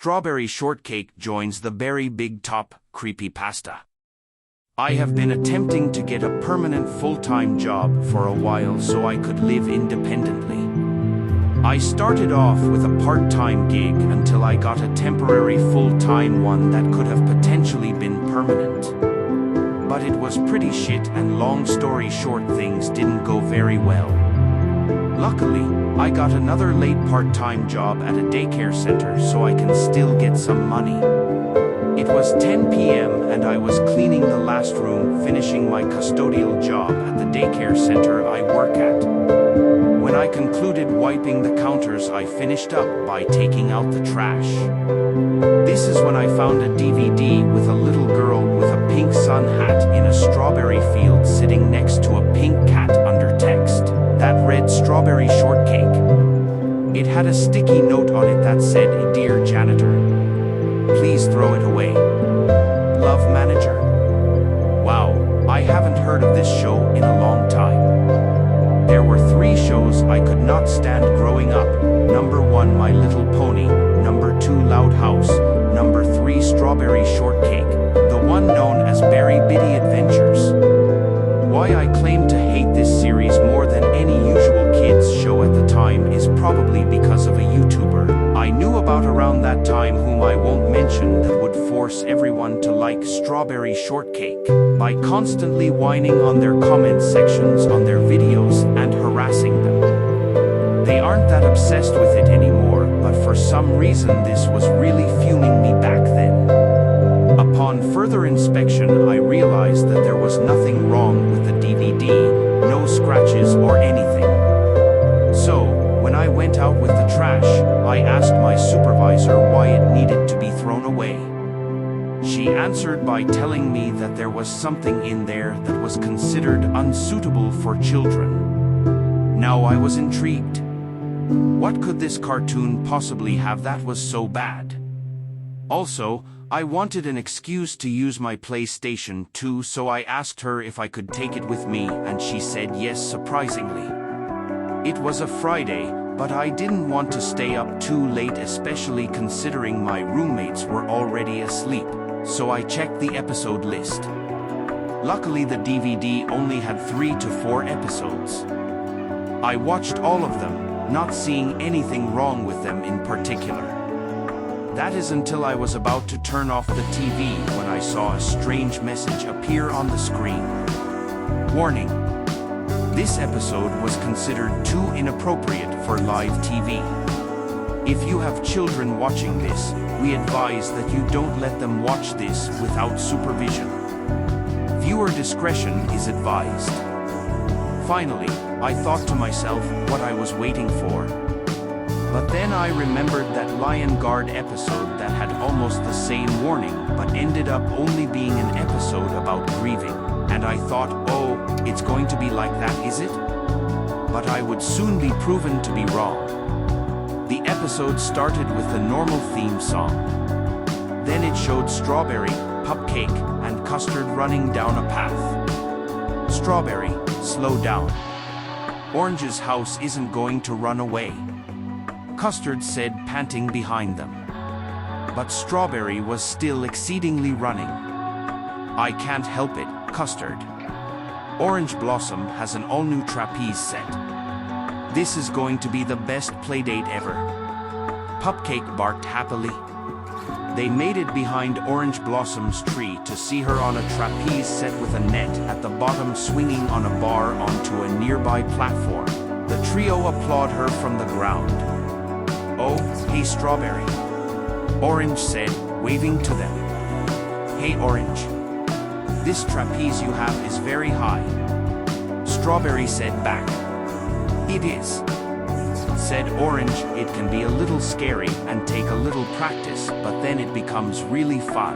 Strawberry Shortcake joins the Berry Big Top Creepypasta. I have been attempting to get a permanent full-time job for a while so I could live independently. I started off with a part-time gig until I got a temporary full-time one that could have potentially been permanent. But it was pretty shit, and long story short, things didn't go very well. Luckily, I got another late part-time job at a daycare center so I can still get some money. It was 10 p.m. and I was cleaning the last room, finishing my custodial job at the daycare center I work at. When I concluded wiping the counters, I finished up by taking out the trash. This is when I found a DVD with a little girl with a pink sun hat in a strawberry field sitting next to a pink cat under text that read Strawberry Shortcake. It had a sticky note on it that said, "Dear janitor, please throw it away. Love, manager." Wow, I haven't heard of this show in a long time. There were 3 shows I could not stand growing up. Number 1, My Little Pony. Number 2, Loud House. Number 3, Strawberry Shortcake, the one known as Berry Bitty Adventures. Why I claim to hate this series more than any usual kids show at the time is probably because of a YouTuber I knew about around that time, whom I won't mention, that would force everyone to like Strawberry Shortcake by constantly whining on their comment sections on their videos and harassing them. They aren't that obsessed with it anymore, but for some reason this was really fuming me back then. Upon further inspection, I realized that there was nothing wrong with the DVD, no scratches or anything. So, when I went out with the trash, I asked my supervisor why it needed to be thrown away. She answered by telling me that there was something in there that was considered unsuitable for children. Now I was intrigued. What could this cartoon possibly have that was so bad? Also, I wanted an excuse to use my PlayStation 2, so I asked her if I could take it with me, and she said yes, surprisingly. It was a Friday, but I didn't want to stay up too late, especially considering my roommates were already asleep, so I checked the episode list. Luckily, the DVD only had 3 to 4 episodes. I watched all of them, not seeing anything wrong with them in particular. That is until I was about to turn off the TV when I saw a strange message appear on the screen. Warning: this episode was considered too inappropriate for live TV. If you have children watching this, we advise that you don't let them watch this without supervision. Viewer discretion is advised. Finally, I thought to myself what I was waiting for. But then I remembered that Lion Guard episode that had almost the same warning, but ended up only being an episode about grieving, and I thought, oh, it's going to be like that, is it? But I would soon be proven to be wrong. The episode started with the normal theme song. Then it showed Strawberry, Cupcake, and Custard running down a path. Strawberry, slow down. Orange's house isn't going to run away, Custard said, panting behind them. But Strawberry was still exceedingly running. I can't help it, Custard. Orange Blossom has an all-new trapeze set. This is going to be the best playdate ever. Cupcake barked happily. They made it behind Orange Blossom's tree to see her on a trapeze set with a net at the bottom swinging on a bar onto a nearby platform. The trio applaud her from the ground. "Oh, hey Strawberry," Orange said, waving to them. "Hey Orange, this trapeze you have is very high," Strawberry said back. "It is," said Orange. "It can be a little scary and take a little practice, but then it becomes really fun."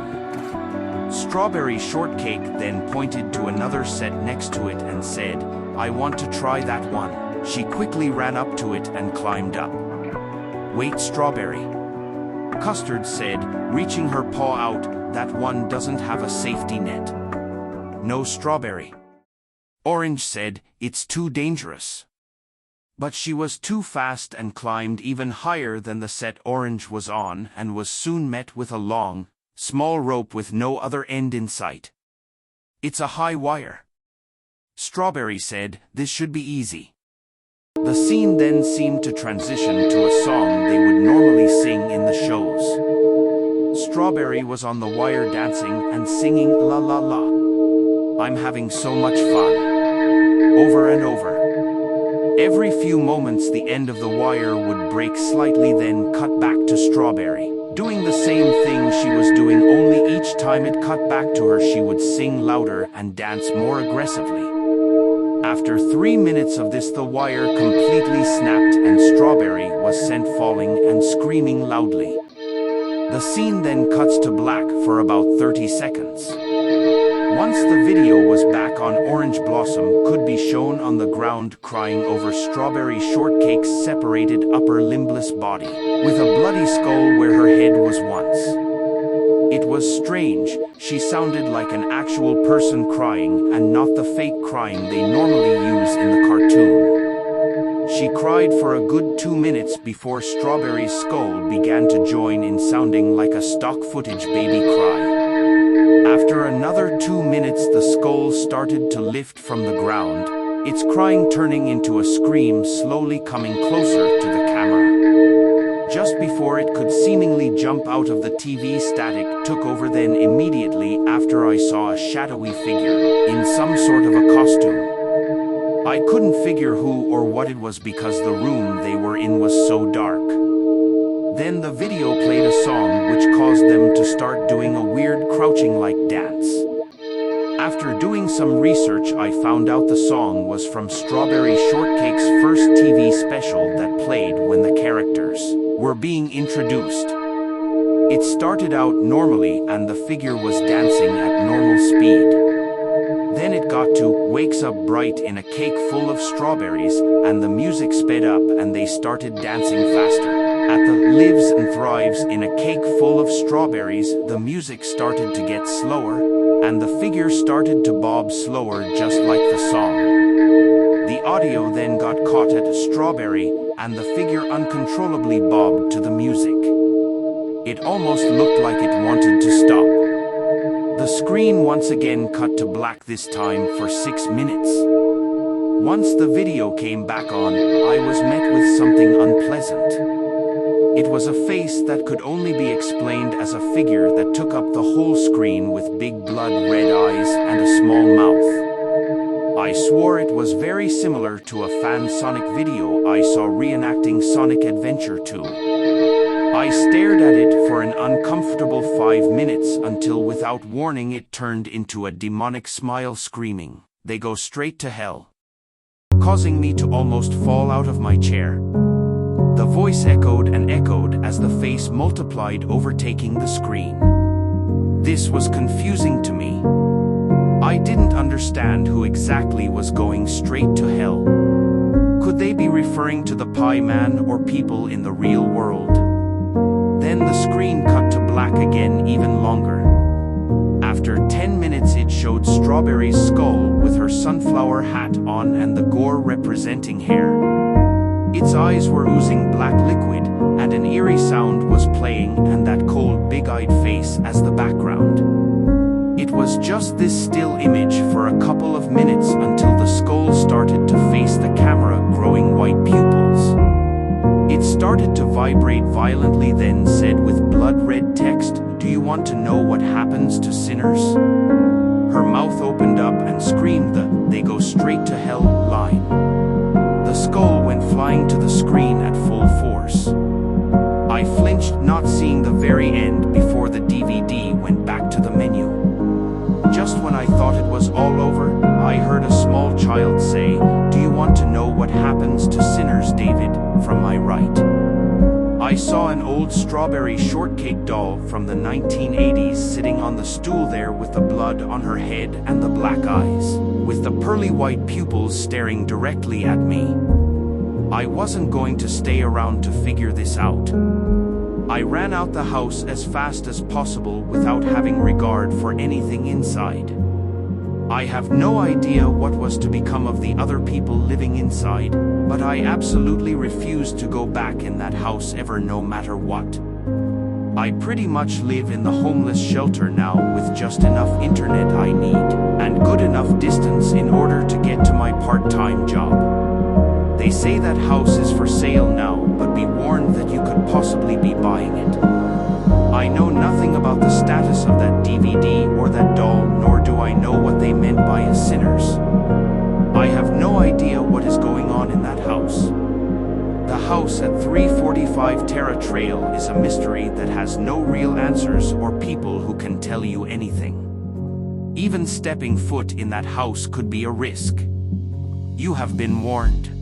Strawberry Shortcake then pointed to another set next to it and said, "I want to try that one." She quickly ran up to it and climbed up. "Wait, Strawberry," Custard said, reaching her paw out. "That one doesn't have a safety net." "No, Strawberry," Orange said, "it's too dangerous." But she was too fast and climbed even higher than the set Orange was on and was soon met with a long, small rope with no other end in sight. "It's a high wire," Strawberry said. "This should be easy." The scene then seemed to transition to a song they would normally sing in the shows. Strawberry was on the wire dancing and singing "La La La. I'm having so much fun," over and over. Every few moments the end of the wire would break slightly, then cut back to Strawberry, doing the same thing she was doing, only each time it cut back to her she would sing louder and dance more aggressively. After 3 minutes of this, the wire completely snapped and Strawberry was sent falling and screaming loudly. The scene then cuts to black for about 30 seconds. Once the video was back on, Orange Blossom could be shown on the ground crying over Strawberry Shortcake's separated upper limbless body, with a bloody skull where her head was once. It was strange, she sounded like an actual person crying and not the fake crying they normally use in the cartoon. She cried for a good 2 minutes before Strawberry's skull began to join in, sounding like a stock footage baby cry. After another 2 minutes the skull started to lift from the ground, its crying turning into a scream, slowly coming closer to the camera. Just before it could seemingly jump out of the TV, static took over. Then immediately after I saw a shadowy figure, in some sort of a costume. I couldn't figure who or what it was because the room they were in was so dark. Then the video played a song which caused them to start doing a weird crouching-like dance. After doing some research I found out the song was from Strawberry Shortcake's first TV special that played when the characters were being introduced. It started out normally and the figure was dancing at normal speed. Then it got to "Wakes Up Bright in a Cake Full of Strawberries" and the music sped up and they started dancing faster. At the "Lives and Thrives in a Cake Full of Strawberries," the music started to get slower, and the figure started to bob slower just like the song. The audio then got caught at Strawberry, and the figure uncontrollably bobbed to the music. It almost looked like it wanted to stop. The screen once again cut to black, this time for 6 minutes. Once the video came back on, I was met with something unpleasant. It was a face that could only be explained as a figure that took up the whole screen with big blood red eyes and a small mouth. I swore it was very similar to a fan Sonic video I saw reenacting Sonic Adventure 2. I stared at it for an uncomfortable 5 minutes until without warning it turned into a demonic smile, screaming, "They go straight to hell," causing me to almost fall out of my chair. The voice echoed and echoed as the face multiplied, overtaking the screen. This was confusing to me. I didn't understand who exactly was going straight to hell. Could they be referring to the Pie Man or people in the real world? Then the screen cut to black again, even longer. After 10 minutes it showed Strawberry's skull with her sunflower hat on and the gore representing hair. Its eyes were oozing black liquid, and an eerie sound was playing, and that cold big-eyed face as the background. It was just this still image for a couple of minutes until the skull started to face the camera, growing white pupils. It started to vibrate violently, then said with blood-red text, "Do you want to know what happens to sinners?" Her mouth opened up and screamed the "They go straight to hell" line. The skull went flying to the screen at full force. I flinched, not seeing the very end before the DVD went back to the menu. Just when I thought it was all over, I heard a small child say, "Do you want to know what happens to sinners, David?" from my right. I saw an old Strawberry Shortcake doll from the 1980s sitting on the stool there with the blood on her head and the black eyes, with the pearly white pupils staring directly at me. I wasn't going to stay around to figure this out. I ran out the house as fast as possible without having regard for anything inside. I have no idea what was to become of the other people living inside, but I absolutely refuse to go back in that house ever, no matter what. I pretty much live in the homeless shelter now with just enough internet I need, and good enough distance in order to get to my part-time job. They say that house is for sale now, but be warned that you could possibly be buying it. I know nothing about the status of that DVD or that doll, nor do I know what they meant by as sinners. I have no idea what is going on in that house. The house at 345 Terra Trail is a mystery that has no real answers or people who can tell you anything. Even stepping foot in that house could be a risk. You have been warned.